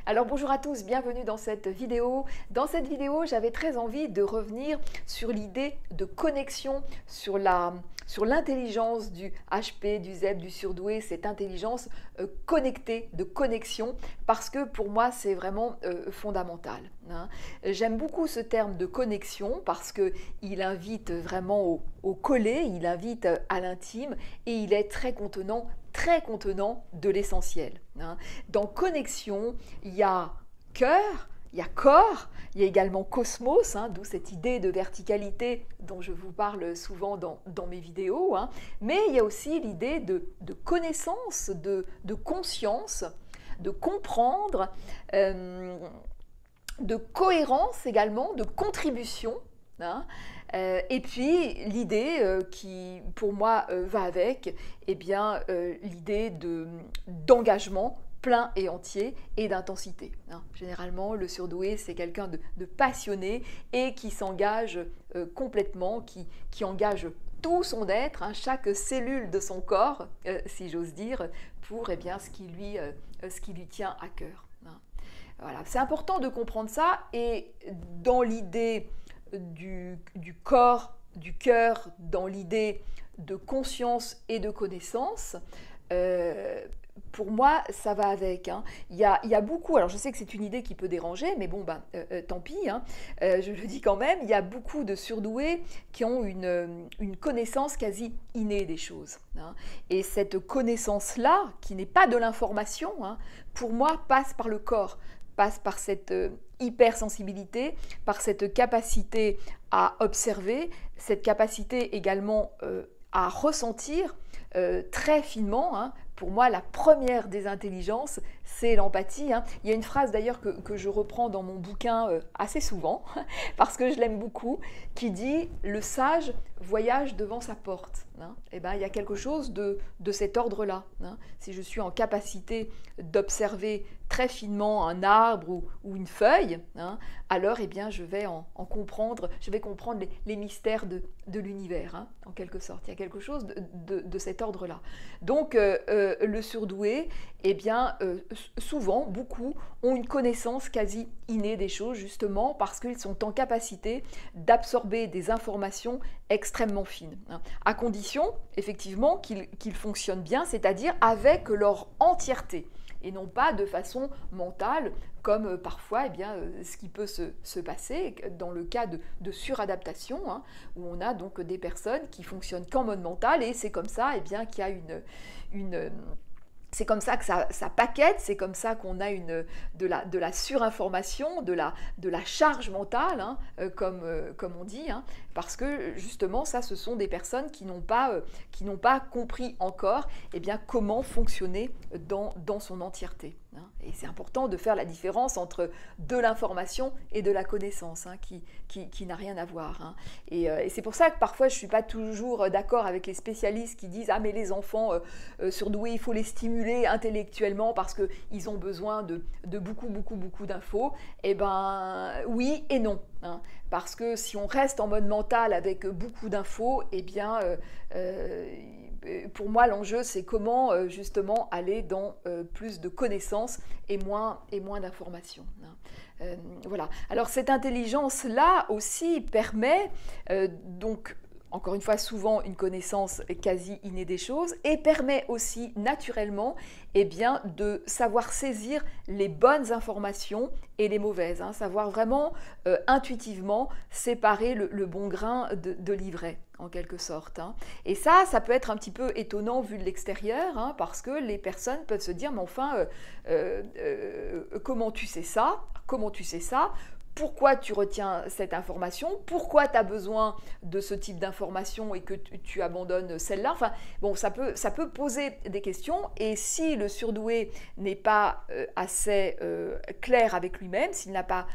Alors bonjour à tous, bienvenue dans cette vidéo. Dans cette vidéo, j'avais très envie de revenir sur l'idée de connexion, sur l'intelligence du HP, du ZEP, du surdoué, cette intelligence connectée, de connexion, parce que pour moi c'est vraiment fondamental. J'aime beaucoup ce terme de connexion parce qu'il invite vraiment au collé, il invite à l'intime et il est très contenant de l'essentiel. Dans connexion, il y a cœur, il y a corps, il y a également cosmos, d'où cette idée de verticalité dont je vous parle souvent dans mes vidéos, mais il y a aussi l'idée de connaissance, de conscience, de comprendre, de cohérence également, de contribution. Et puis l'idée qui pour moi va avec, l'idée d'engagement plein et entier et d'intensité. Généralement le surdoué c'est quelqu'un de passionné et qui s'engage complètement, qui engage tout son être, chaque cellule de son corps, si j'ose dire, pour ce qui lui tient à cœur. Voilà. C'est important de comprendre ça, et dans l'idée du corps, du cœur, dans l'idée de conscience et de connaissance, pour moi, ça va avec. Il y a beaucoup, alors je sais que c'est une idée qui peut déranger, mais bon, tant pis, je le dis quand même, il y a beaucoup de surdoués qui ont une connaissance quasi innée des choses. Et cette connaissance-là, qui n'est pas de l'information, pour moi, passe par le corps, passe par cette hypersensibilité, par cette capacité à observer, cette capacité également à ressentir très finement. Pour moi, la première des intelligences, c'est l'empathie. Il y a une phrase d'ailleurs que je reprends dans mon bouquin assez souvent, parce que je l'aime beaucoup, qui dit « Le sage voyage devant sa porte ». Il y a quelque chose de cet ordre-là. Si je suis en capacité d'observer très finement un arbre ou une feuille, alors je vais comprendre les mystères de l'univers, en quelque sorte. Il y a quelque chose de cet ordre-là. Donc, le surdoué, souvent, beaucoup, ont une connaissance quasi innée des choses, justement parce qu'ils sont en capacité d'absorber des informations extrêmement fines, à condition, effectivement, qu'ils fonctionnent bien, c'est-à-dire avec leur entièreté, et non pas de façon mentale, comme parfois ce qui peut se passer dans le cas de suradaptation, où on a donc des personnes qui fonctionnent qu'en mode mental, et c'est comme ça qu'il y a c'est comme ça que ça paquette, c'est comme ça qu'on a de la surinformation, de la charge mentale, comme on dit, parce que justement, ça, ce sont des personnes qui n'ont pas compris encore comment fonctionner dans son entièreté. Et c'est important de faire la différence entre de l'information et de la connaissance, qui n'a rien à voir. Et c'est pour ça que parfois je ne suis pas toujours d'accord avec les spécialistes qui disent « Ah mais les enfants surdoués, il faut les stimuler intellectuellement parce qu'ils ont besoin de beaucoup d'infos ». Eh bien oui et non. Parce que si on reste en mode mental avec beaucoup d'infos, pour moi, l'enjeu, c'est comment justement aller dans plus de connaissances et moins d'informations. Voilà. Alors cette intelligence-là aussi permet donc, encore une fois, souvent une connaissance quasi innée des choses, et permet aussi naturellement de savoir saisir les bonnes informations et les mauvaises, savoir vraiment intuitivement séparer le bon grain de l'ivraie, en quelque sorte. Et ça peut être un petit peu étonnant vu de l'extérieur, parce que les personnes peuvent se dire « Mais enfin, comment tu sais ça ? Comment tu sais ça ? Pourquoi tu retiens cette information? Pourquoi tu as besoin de ce type d'information et que tu abandonnes celle-là » Enfin, bon, ça peut poser des questions, et si le surdoué n'est pas assez clair avec lui-même, s'il n'a pas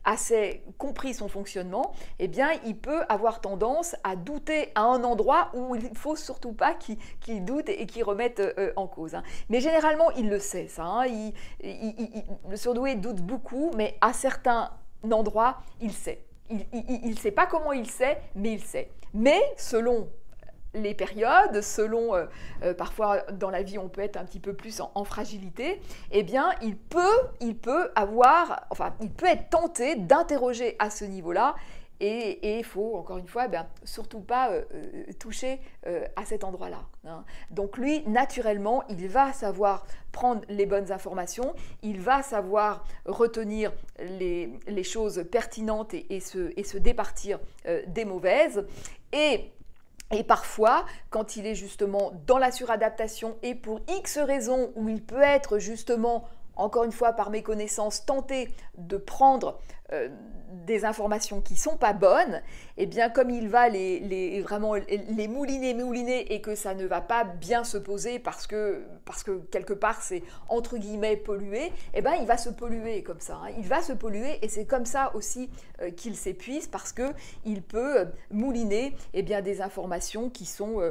assez compris son fonctionnement, il peut avoir tendance à douter à un endroit où il ne faut surtout pas qu'il doute et qu'il remette en cause. Mais généralement, il le sait, ça. Le surdoué doute beaucoup, mais à certains endroits, il sait. Il ne sait pas comment il sait, mais il sait. Mais selon les périodes, selon parfois dans la vie on peut être un petit peu plus en fragilité, eh bien il peut être tenté d'interroger à ce niveau-là. Et il faut, encore une fois, surtout pas toucher à cet endroit-là. Hein. Donc lui, naturellement, il va savoir prendre les bonnes informations, il va savoir retenir les choses pertinentes et se départir des mauvaises. Et parfois, quand il est justement dans la suradaptation et pour X raisons où il peut être justement, encore une fois par méconnaissance, tenté de prendre des informations qui ne sont pas bonnes, et bien comme il va vraiment les mouliner et que ça ne va pas bien se poser parce que quelque part c'est entre guillemets pollué, et bien il va se polluer comme ça, hein. Il va se polluer et c'est comme ça aussi qu'il s'épuise parce qu'il peut mouliner des informations qui sont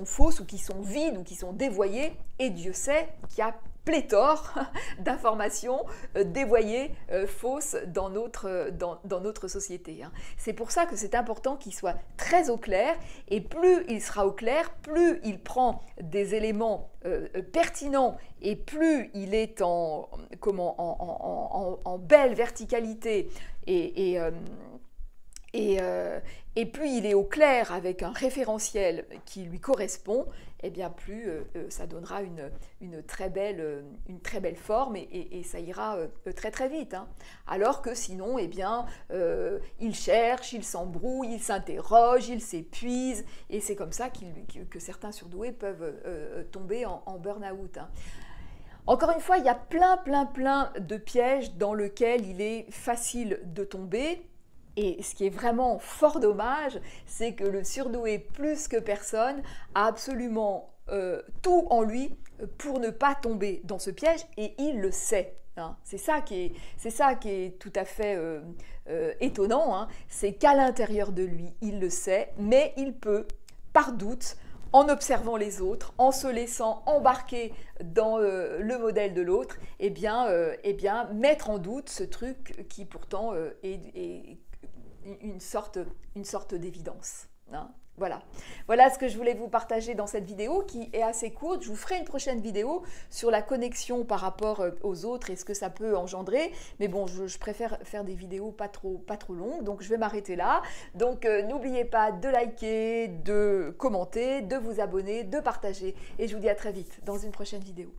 fausses ou qui sont vides ou qui sont dévoyées, et Dieu sait qu'il y a pléthore d'informations dévoyées, fausses dans notre société. Hein. C'est pour ça que c'est important qu'il soit très au clair, et plus il sera au clair, plus il prend des éléments pertinents et plus il est en belle verticalité et plus il est au clair avec un référentiel qui lui correspond, et bien plus ça donnera une très belle forme et ça ira très très vite. Hein. Alors que sinon, il cherche, il s'embrouille, il s'interroge, il s'épuise, et c'est comme ça que certains surdoués peuvent tomber en burn-out. Hein. Encore une fois, il y a plein de pièges dans lesquels il est facile de tomber. Et ce qui est vraiment fort dommage, c'est que le surdoué, plus que personne, a absolument tout en lui pour ne pas tomber dans ce piège, et il le sait. Hein. C'est ça qui est tout à fait étonnant, hein. C'est qu'à l'intérieur de lui, il le sait, mais il peut, par doute, en observant les autres, en se laissant embarquer dans le modèle de l'autre, mettre en doute ce truc qui pourtant est une sorte d'évidence. Hein. Voilà ce que je voulais vous partager dans cette vidéo qui est assez courte. Je vous ferai une prochaine vidéo sur la connexion par rapport aux autres et ce que ça peut engendrer. Mais bon, je préfère faire des vidéos pas trop longues, donc je vais m'arrêter là. Donc n'oubliez pas de liker, de commenter, de vous abonner, de partager. Et je vous dis à très vite dans une prochaine vidéo.